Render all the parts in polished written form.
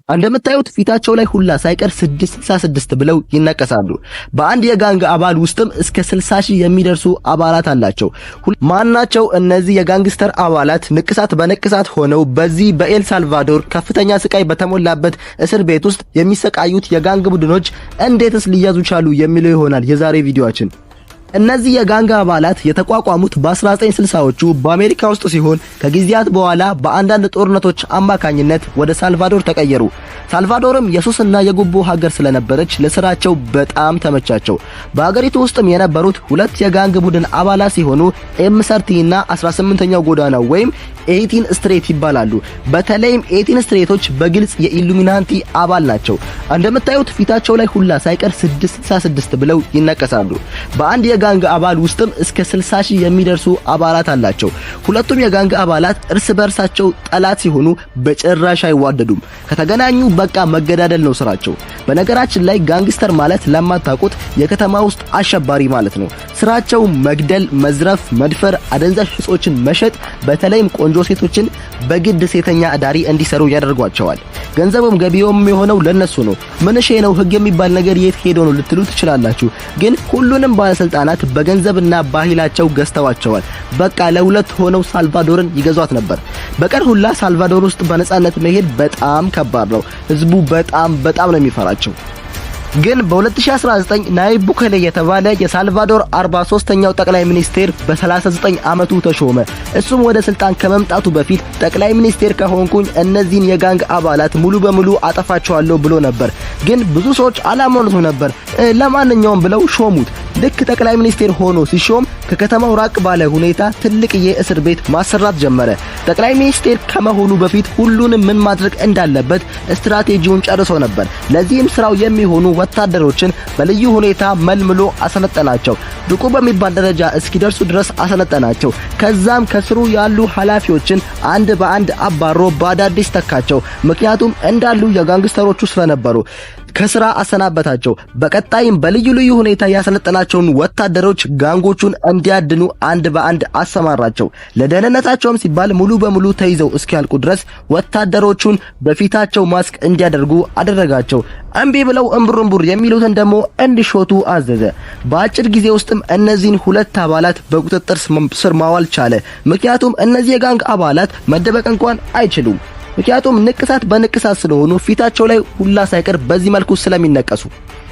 እንደምታዩት ፊታቸው ላይ ሁላ ሳይቀር 666 ብለው ይነቀሳሉ። በአንድ የጋንግ አባል ውስጥም እስከ 60 ሺህ የሚደርሱ አባላት አላቸው። ማናቸው እነዚህ የጋንግስተር አባላት ንቅሳት በንቅሳት ሆነው በዚህ በኤል ሳልቫዶር ከፍተኛ ስቃይ በተሞላበት እስር ቤት ውስጥ የሚሰቃዩት የጋንግ ቡድኖች እንዴትስ ሊያዙ ቻሉ የሚለው ይሆናል የዛሬ ቪዲዮአችን። እነዚህ የጋንግ አባላት የተቋቋሙት በ1960ዎቹ በአሜሪካ ውስጥ ሲሆን ከጊዜያት በኋላ በአንዳንድ ጦርነቶች አማካኝነት ወደ ሳልቫዶር ተቀየሩ። ሳልቫዶርም የሱስና የጉቦ ሀገር ስለነበረች ለስራቸው በጣም ተመቻቸው። በሀገሪቱ ውስጥም የነበሩት ሁለት የጋንግ ቡድን አባላት ሲሆኑ ኤም30 እና 18ኛው ጎዳና ወይም 18 ስትሬት ይባላሉ። በተለይም 18 ስትሬቶች በግልጽ የኢሉሚናንቲ አባል ናቸው። እንደምታዩት ፊታቸው ላይ ሁላ ሳይቀር 666 ብለው ይነቀሳሉ። በአንድ የጋንግ አባል ውስጥም እስከ 60 ሺህ የሚደርሱ አባላት አላቸው። ሁለቱም የጋንግ አባላት እርስ በርሳቸው ጠላት ሲሆኑ በጭራሽ አይዋደዱም። ከተገናኙ በቃ መገዳደል ነው ስራቸው። በነገራችን ላይ ጋንግስተር ማለት ለማታውቁት የከተማ ውስጥ አሸባሪ ማለት ነው። ስራቸው መግደል፣ መዝረፍ፣ መድፈር፣ አደንዛዥ እጾችን መሸጥ፣ በተለይም ቆንጆ ሴቶችን በግድ ሴተኛ አዳሪ እንዲሰሩ ያደርጓቸዋል። ገንዘቡም ገቢውም የሆነው ለነሱ ነው። ምንሽ ነው ህግ የሚባል ነገር የት ሄዶ ነው ልትሉ ትችላላችሁ። ግን ሁሉንም ባለስልጣናት በገንዘብና ባህላቸው ገዝተዋቸዋል። በቃ ለሁለት ሆነው ሳልቫዶርን ይገዟት ነበር። በቀን ሁላ ሳልቫዶር ውስጥ በነጻነት መሄድ በጣም ከባድ ነው። ህዝቡ በጣም ነው የሚፈራቸው። ግን በ2019 ናይብ ቡኬሌ የተባለ የሳልቫዶር 43ኛው ጠቅላይ ሚኒስቴር በ39 ዓመቱ ተሾመ። እሱም ወደ ስልጣን ከመምጣቱ በፊት ጠቅላይ ሚኒስቴር ከሆንኩኝ እነዚህን የጋንግ አባላት ሙሉ በሙሉ አጠፋቸዋለሁ ብሎ ነበር። ግን ብዙ ሰዎች አላመኑትም ነበር። ለማንኛውም ብለው ሾሙት። ልክ ጠቅላይ ሚኒስቴር ሆኖ ሲሾም ከከተማው ራቅ ባለ ሁኔታ ትልቅዬ እስር ቤት ማሰራት ጀመረ። ጠቅላይ ሚኒስቴር ከመሆኑ በፊት ሁሉንም ምን ማድረግ እንዳለበት ስትራቴጂውን ጨርሶ ነበር። ለዚህም ስራው የሚሆኑ ወታደሮችን በልዩ ሁኔታ መልምሎ አሰለጠናቸው። ብቁ በሚባል ደረጃ እስኪደርሱ ድረስ አሰለጠናቸው። ከዛም ከስሩ ያሉ ኃላፊዎችን አንድ በአንድ አባሮ በአዳዲስ ተካቸው። ምክንያቱም እንዳሉ የጋንግስተሮቹ ስለነበሩ ከስራ አሰናበታቸው። በቀጣይም በልዩ ልዩ ሁኔታ ያሰለጠናቸውን ወታደሮች ጋንጎቹን እንዲያድኑ አንድ በአንድ አሰማራቸው። ለደህንነታቸውም ሲባል ሙሉ በሙሉ ተይዘው እስኪያልቁ ድረስ ወታደሮቹን በፊታቸው ማስክ እንዲያደርጉ አደረጋቸው። እምቢ ብለው እምቡርምቡር የሚሉትን ደግሞ እንዲሾቱ አዘዘ። በአጭር ጊዜ ውስጥም እነዚህን ሁለት አባላት በቁጥጥር ስር ማዋል ቻለ። ምክንያቱም እነዚህ የጋንግ አባላት መደበቅ እንኳን አይችሉም። ምክንያቱም ንቅሳት በንቅሳት ስለሆኑ ፊታቸው ላይ ሁላ ሳይቀር በዚህ መልኩ ስለሚነቀሱ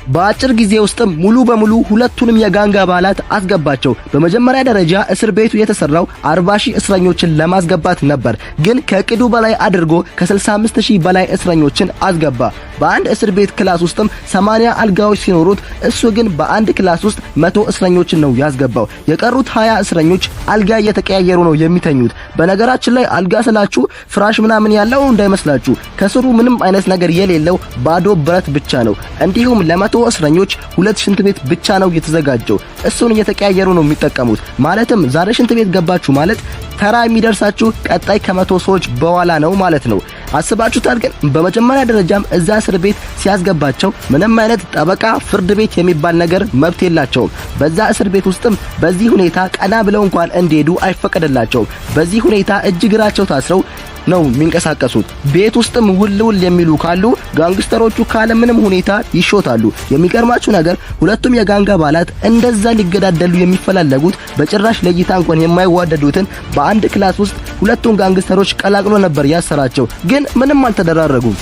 በአጭር ጊዜ ውስጥም ሙሉ በሙሉ ሁለቱንም የጋንግ አባላት አስገባቸው። በመጀመሪያ ደረጃ እስር ቤቱ የተሰራው 40 ሺህ እስረኞችን ለማስገባት ነበር። ግን ከቅዱ በላይ አድርጎ ከ65 ሺህ በላይ እስረኞችን አስገባ። በአንድ እስር ቤት ክላስ ውስጥም 80 አልጋዎች ሲኖሩት እሱ ግን በአንድ ክላስ ውስጥ 100 እስረኞችን ነው ያስገባው። የቀሩት 20 እስረኞች አልጋ እየተቀያየሩ ነው የሚተኙት። በነገራችን ላይ አልጋ ስላችሁ ፍራሽ ምናምን ያለው እንዳይመስላችሁ። ከስሩ ምንም አይነት ነገር የሌለው ባዶ ብረት ብቻ ነው። እንዲሁም ለመቶ እስረኞች ሁለት ሽንት ቤት ብቻ ነው የተዘጋጀው። እሱን እየተቀያየሩ ነው የሚጠቀሙት። ማለትም ዛሬ ሽንት ቤት ገባችሁ ማለት ተራ የሚደርሳችሁ ቀጣይ ከ100 ሰዎች በኋላ ነው ማለት ነው። አስባችሁታል? ግን በመጀመሪያ ደረጃም እዛ እስር ቤት ሲያስገባቸው ምንም አይነት ጠበቃ፣ ፍርድ ቤት የሚባል ነገር መብት የላቸውም። በዛ እስር ቤት ውስጥም በዚህ ሁኔታ ቀና ብለው እንኳን እንዲሄዱ አይፈቀድላቸውም። በዚህ ሁኔታ እግራቸው ታስረው ነው የሚንቀሳቀሱት። ቤት ውስጥም ውል የሚሉ ካሉ ጋንግስተሮቹ ካለ ምንም ሁኔታ ይሾታሉ። የሚገርማችሁ ነገር ሁለቱም የጋንግ አባላት እንደዛ ሊገዳደሉ የሚፈላለጉት በጭራሽ ለይታ እንኳን የማይዋደዱትን በአንድ ክላስ ውስጥ ሁለቱም ጋንግስተሮች ቀላቅሎ ነበር ያሰራቸው። ግን ምንም አልተደራረጉም።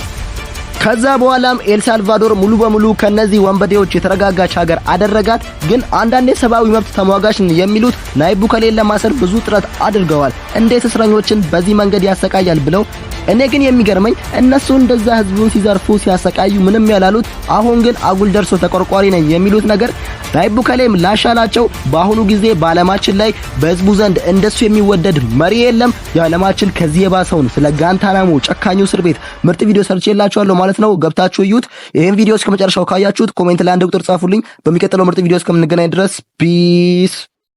ከዛ በኋላም ኤል ሳልቫዶር ሙሉ በሙሉ ከነዚህ ወንበዴዎች የተረጋጋች ሀገር አደረጋት። ግን አንዳንድ የሰብአዊ መብት ተሟጋችን የሚሉት ናይብ ቡኬሌን ለማሰር ብዙ ጥረት አድርገዋል። እንዴት እስረኞችን በዚህ መንገድ ያሰቃያል ብለው። እኔ ግን የሚገርመኝ እነሱ እንደዛ ህዝቡን ሲዘርፉ ሲያሰቃዩ ምንም ያላሉት፣ አሁን ግን አጉል ደርሶ ተቆርቋሪ ነኝ የሚሉት ነገር ናይብ ቡኬሌም ላሻላቸው። በአሁኑ ጊዜ በዓለማችን ላይ በህዝቡ ዘንድ እንደሱ የሚወደድ መሪ የለም። የዓለማችን ከዚህ የባሰውን ስለ ጋንታናሞ ጨካኙ እስር ቤት ምርጥ ቪዲዮ ሰርቼላችኋለሁ ማለት ነው። ገብታችሁ እዩት። ይሄን ቪዲዮ እስከመጨረሻው ካያችሁት ኮሜንት ላይ አንድ ቁጥር ጻፉልኝ። በሚቀጥለው ምርጥ ቪዲዮ እስከምንገናኝ ድረስ ፒስ